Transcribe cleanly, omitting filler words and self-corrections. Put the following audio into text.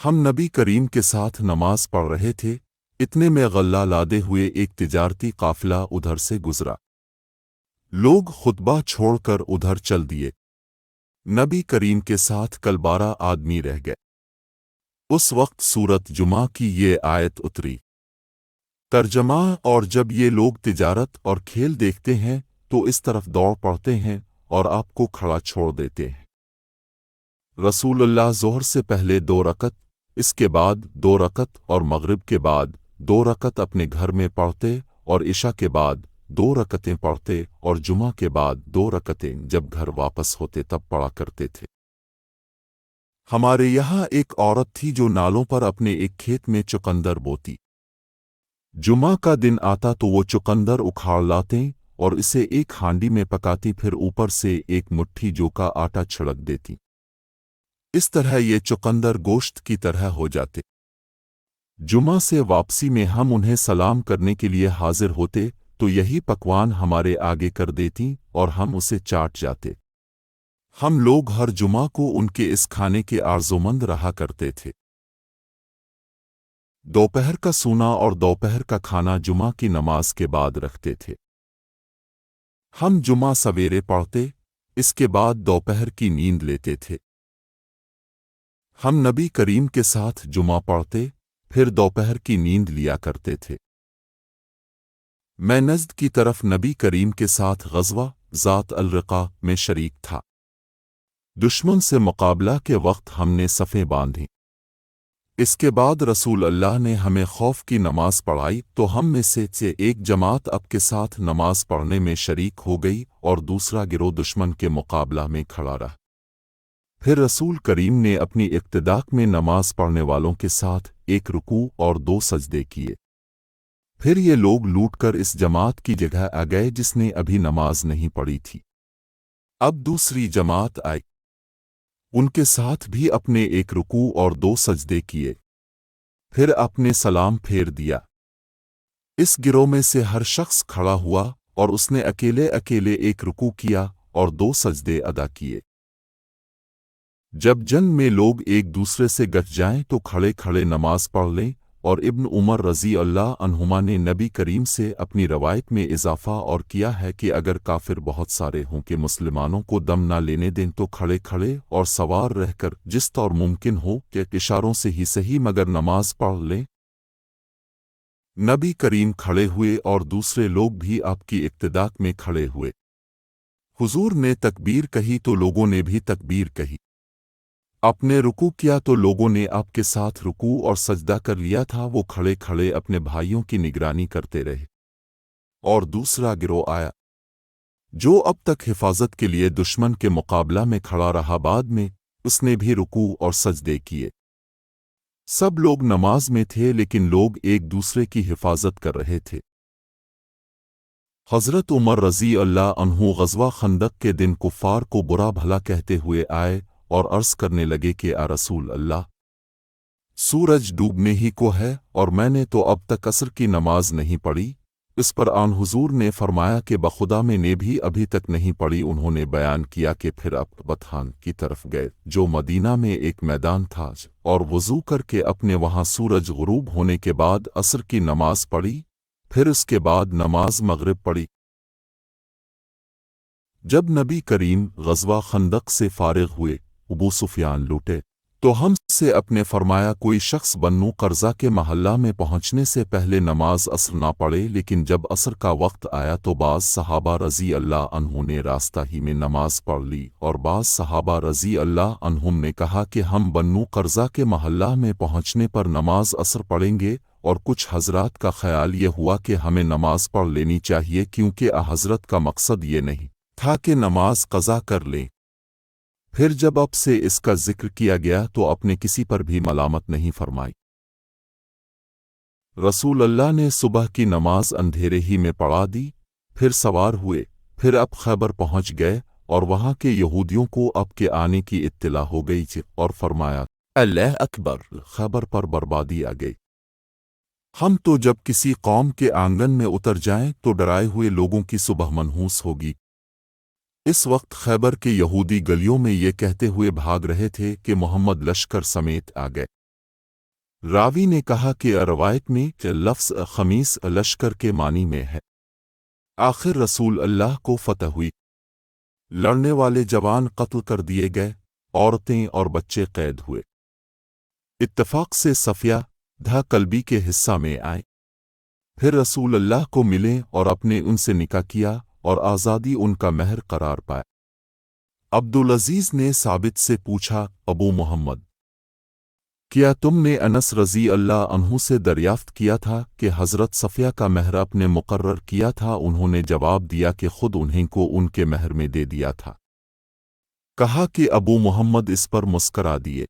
ہم نبی کریم کے ساتھ نماز پڑھ رہے تھے، اتنے میں غلہ لادے ہوئے ایک تجارتی قافلہ ادھر سے گزرا۔ لوگ خطبہ چھوڑ کر ادھر چل دیے۔ نبی کریم کے ساتھ کل 12 آدمی رہ گئے۔ اس وقت سورت جمعہ کی یہ آیت اتری۔ ترجمہ: اور جب یہ لوگ تجارت اور کھیل دیکھتے ہیں تو اس طرف دوڑ پڑتے ہیں اور آپ کو کھڑا چھوڑ دیتے ہیں۔ رسول اللہ ظہر سے پہلے 2 رکعت، اس کے بعد 2 رکعت اور مغرب کے بعد 2 رکعت اپنے گھر میں پڑھتے اور عشاء کے بعد 2 رکعتیں پڑھتے اور جمعہ کے بعد 2 رکعتیں جب گھر واپس ہوتے تب پڑھا کرتے تھے۔ ہمارے یہاں ایک عورت تھی جو نالوں پر اپنے ایک کھیت میں چقندر بوتی۔ جمعہ کا دن آتا تو وہ چقندر اکھاڑ لاتے اور اسے ایک ہانڈی میں پکاتی، پھر اوپر سے ایک مٹھی جو کا آٹا چھڑک دیتی۔ اس طرح یہ چقندر گوشت کی طرح ہو جاتے۔ جمعہ سے واپسی میں ہم انہیں سلام کرنے کے لیے حاضر ہوتے تو یہی پکوان ہمارے آگے کر دیتی اور ہم اسے چاٹ جاتے۔ ہم لوگ ہر جمعہ کو ان کے اس کھانے کے آرزومند رہا کرتے تھے۔ دوپہر کا سونا اور دوپہر کا کھانا جمعہ کی نماز کے بعد رکھتے تھے۔ ہم جمعہ سویرے پڑھتے، اس کے بعد دوپہر کی نیند لیتے تھے۔ ہم نبی کریم کے ساتھ جمعہ پڑھتے، پھر دوپہر کی نیند لیا کرتے تھے۔ میں نجد کی طرف نبی کریم کے ساتھ غزوہ ذات الرقا میں شریک تھا۔ دشمن سے مقابلہ کے وقت ہم نے صفیں باندھیں۔ اس کے بعد رسول اللہ نے ہمیں خوف کی نماز پڑھائی تو ہم میں سے ایک جماعت اب کے ساتھ نماز پڑھنے میں شریک ہو گئی اور دوسرا گروہ دشمن کے مقابلہ میں کھڑا رہا۔ پھر رسول کریم نے اپنی اقتداء میں نماز پڑھنے والوں کے ساتھ 1 رکوع اور 2 سجدے کیے۔ پھر یہ لوگ لوٹ کر اس جماعت کی جگہ آ گئے جس نے ابھی نماز نہیں پڑھی تھی۔ اب دوسری جماعت آئی، ان کے ساتھ بھی اپنے 1 رکوع اور 2 سجدے کیے، پھر اپنے سلام پھیر دیا۔ اس گروہ میں سے ہر شخص کھڑا ہوا اور اس نے اکیلے 1 رکوع کیا اور 2 سجدے ادا کیے۔ جب جنگ میں لوگ ایک دوسرے سے گٹھ جائیں تو کھڑے کھڑے نماز پڑھ لیں، اور ابن عمر رضی اللہ عنہما نے نبی کریم سے اپنی روایت میں اضافہ اور کیا ہے کہ اگر کافر بہت سارے ہوں کہ مسلمانوں کو دم نہ لینے دیں تو کھڑے کھڑے اور سوار رہ کر جس طور ممکن ہو کہ اشاروں سے ہی صحیح مگر نماز پڑھ لیں۔ نبی کریم کھڑے ہوئے اور دوسرے لوگ بھی آپ کی اقتداء میں کھڑے ہوئے۔ حضور نے تکبیر کہی تو لوگوں نے بھی تکبیر کہی۔ اپنے رکوع کیا تو لوگوں نے آپ کے ساتھ رکوع اور سجدہ کر لیا تھا، وہ کھڑے کھڑے اپنے بھائیوں کی نگرانی کرتے رہے۔ اور دوسرا گروہ آیا جو اب تک حفاظت کے لیے دشمن کے مقابلہ میں کھڑا رہا، بعد میں اس نے بھی رکوع اور سجدے کیے۔ سب لوگ نماز میں تھے لیکن لوگ ایک دوسرے کی حفاظت کر رہے تھے۔ حضرت عمر رضی اللہ عنہ غزوہ خندق کے دن کفار کو برا بھلا کہتے ہوئے آئے اور عرض کرنے لگے کہ اے رسول اللہ، سورج ڈوبنے ہی کو ہے اور میں نے تو اب تک عصر کی نماز نہیں پڑھی۔ اس پر آن حضور نے فرمایا کہ بخدا میں نے بھی ابھی تک نہیں پڑھی۔ انہوں نے بیان کیا کہ پھر اب بطحان کی طرف گئے جو مدینہ میں ایک میدان تھا، اور وضو کر کے اپنے وہاں سورج غروب ہونے کے بعد عصر کی نماز پڑھی، پھر اس کے بعد نماز مغرب پڑھی۔ جب نبی کریم غزوہ خندق سے فارغ ہوئے، ابو سفیان لوٹے تو ہم سے اپنے فرمایا کوئی شخص بنو قرظہ کے محلہ میں پہنچنے سے پہلے نماز عصر نہ پڑھے، لیکن جب عصر کا وقت آیا تو بعض صحابہ رضی اللہ عنہم نے راستہ ہی میں نماز پڑھ لی، اور بعض صحابہ رضی اللہ عنہم نے کہا کہ ہم بنو قرظہ کے محلہ میں پہنچنے پر نماز عصر پڑھیں گے، اور کچھ حضرات کا خیال یہ ہوا کہ ہمیں نماز پڑھ لینی چاہیے کیونکہ حضرت کا مقصد یہ نہیں تھا کہ نماز قضا کر لیں۔ پھر جب اب سے اس کا ذکر کیا گیا تو اپنے کسی پر بھی ملامت نہیں فرمائی۔ رسول اللہ نے صبح کی نماز اندھیرے ہی میں پڑھا دی، پھر سوار ہوئے، پھر اب خیبر پہنچ گئے اور وہاں کے یہودیوں کو اب کے آنے کی اطلاع ہو گئی تھی، اور فرمایا اللہ اکبر، خیبر پر بربادی آ گئی۔ ہم تو جب کسی قوم کے آنگن میں اتر جائیں تو ڈرائے ہوئے لوگوں کی صبح منحوس ہوگی۔ اس وقت خیبر کے یہودی گلیوں میں یہ کہتے ہوئے بھاگ رہے تھے کہ محمد لشکر سمیت آ گئے۔ راوی نے کہا کہ روایت میں لفظ خمیس لشکر کے معنی میں ہے۔ آخر رسول اللہ کو فتح ہوئی، لڑنے والے جوان قتل کر دیے گئے، عورتیں اور بچے قید ہوئے۔ اتفاق سے صفیہ دھا کلبی کے حصہ میں آئے، پھر رسول اللہ کو ملے اور اپنے ان سے نکاح کیا اور آزادی ان کا مہر قرار پائے۔ عبدالعزیز نے ثابت سے پوچھا، ابو محمد، کیا تم نے انس رضی اللہ عنہ سے دریافت کیا تھا کہ حضرت صفیہ کا مہر اپنے مقرر کیا تھا؟ انہوں نے جواب دیا کہ خود انہیں کو ان کے مہر میں دے دیا تھا۔ کہا کہ ابو محمد اس پر مسکرا دیے۔